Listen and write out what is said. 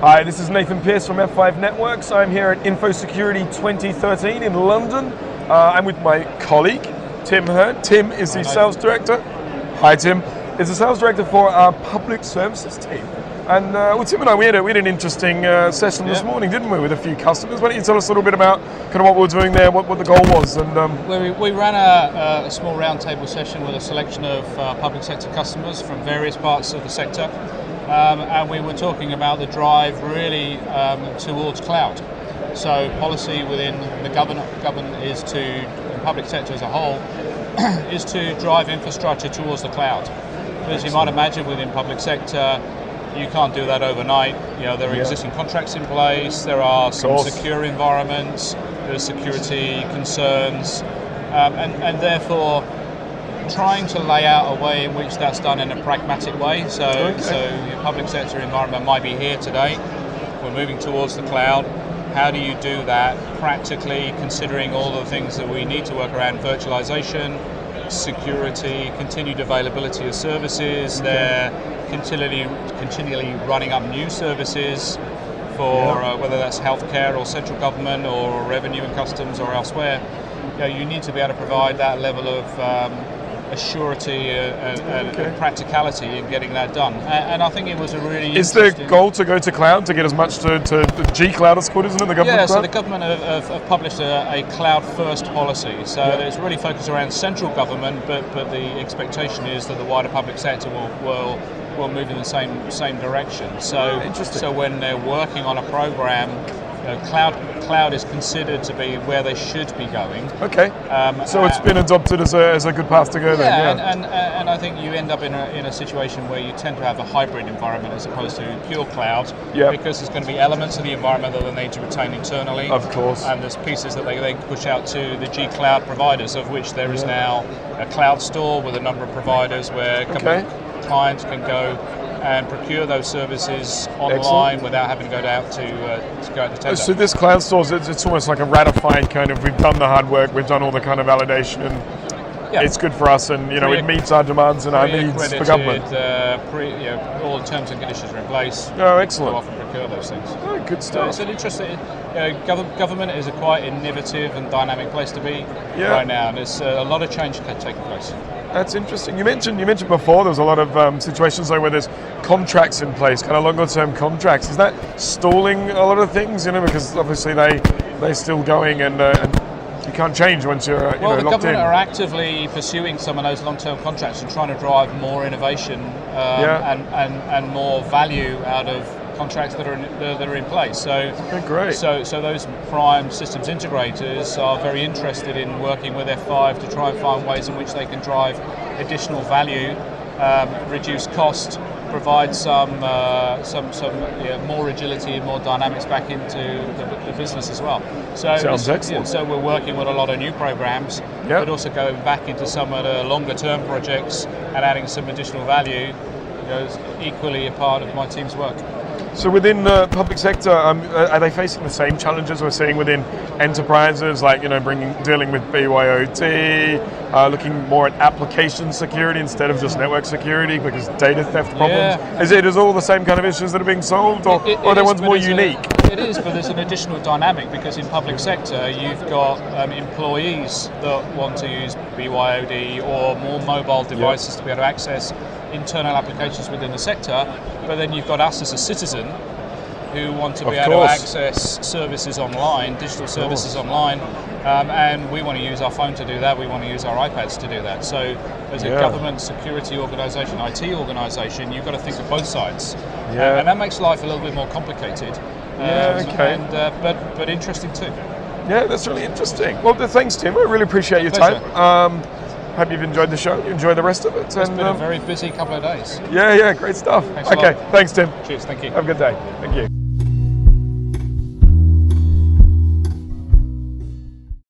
Hi, this is Nathan Pearce from F5 Networks. I'm here at Infosecurity 2013 in London. I'm with my colleague, Tim Hearn. Tim is the sales director. Hi, Tim. Is the sales director for our public services team. And with Tim and I, we had an interesting session this morning, didn't we, with a few customers. Why don't you tell us a little bit about kind of what we were doing there, what the goal was? And we ran a small roundtable session with a selection of public sector customers from various parts of the sector. And we were talking about the drive really towards cloud. So policy within the government is to, the public sector as a whole, is to drive infrastructure towards the cloud. As you might imagine within public sector, you can't do that overnight. You know, there are existing contracts in place, there are some secure environments, there's security concerns, and therefore trying to lay out a way in which that's done in a pragmatic way. So your public sector environment might be here today, we're moving towards the cloud. How do you do that practically, considering all the things that we need to work around virtualization, security, continued availability of services, they're continually running up new services for whether that's healthcare or central government or revenue and customs or elsewhere. You need to be able to provide that level of assurity and practicality in getting that done. And I think it was a really Is the goal to go to cloud, to get as much to the G cloud, it's called, isn't it? The government cloud? So the government have published a cloud-first policy. So it's really focused around central government, but the expectation is that the wider public sector will move in the same direction. So, so when they're working on a program, cloud is considered to be where they should be going. Okay. So it's been adopted as a good path to go then. And I think you end up in a situation where you tend to have a hybrid environment as opposed to pure cloud, because there's going to be elements of the environment that they need to retain internally. Of course. And there's pieces that they push out to the G cloud providers, of which there is now a cloud store with a number of providers where clients can go and procure those services online without having to go out to tender. So this cloud store, it's almost like a ratified kind of, we've done the hard work, we've done all the kind of validation, and it's good for us, and it meets our demands and our needs for government. All the terms and conditions are in place. Oh, excellent. To often procure those things. Oh, good stuff. It's an interesting. Government is a quite innovative and dynamic place to be right now, and there's a lot of change taking place. That's interesting. You mentioned before there was a lot of situations where there's contracts in place, kind of longer term contracts. Is that stalling a lot of things? Because obviously they're still going, and you can't change once you're the locked in. government are actively pursuing some of those long-term contracts and trying to drive more innovation and more value out of contracts that are in place. So great. So those prime systems integrators are very interested in working with F5 to try and find ways in which they can drive additional value, reduce cost, provide some more agility and more dynamics back into the business as well. So sounds excellent. So we're working with a lot of new programs, but also going back into some of the longer term projects and adding some additional value. Is equally a part of my team's work. So within the public sector, are they facing the same challenges we're seeing within enterprises, like dealing with BYOT, looking more at application security instead of just network security because data theft problems? Is all the same kind of issues that are being solved, or are there ones more unique? It is, but there's an additional dynamic because in public sector you've got employees that want to use BYOD or more mobile devices to be able to access internal applications within the sector, but then you've got us as a citizen who want to be able to access services online, digital services online, and we want to use our phone to do that, we want to use our iPads to do that. So as a government security organisation, IT organisation, you've got to think of both sides. And that makes life a little bit more complicated, but interesting too. Yeah, that's really interesting. Well, thanks, Tim. I really appreciate your time. Hope you've enjoyed the show. Enjoy the rest of it. It's been a very busy couple of days. Yeah, great stuff. Thanks a lot. Thanks, Tim. Cheers, thank you. Have a good day. Thank you.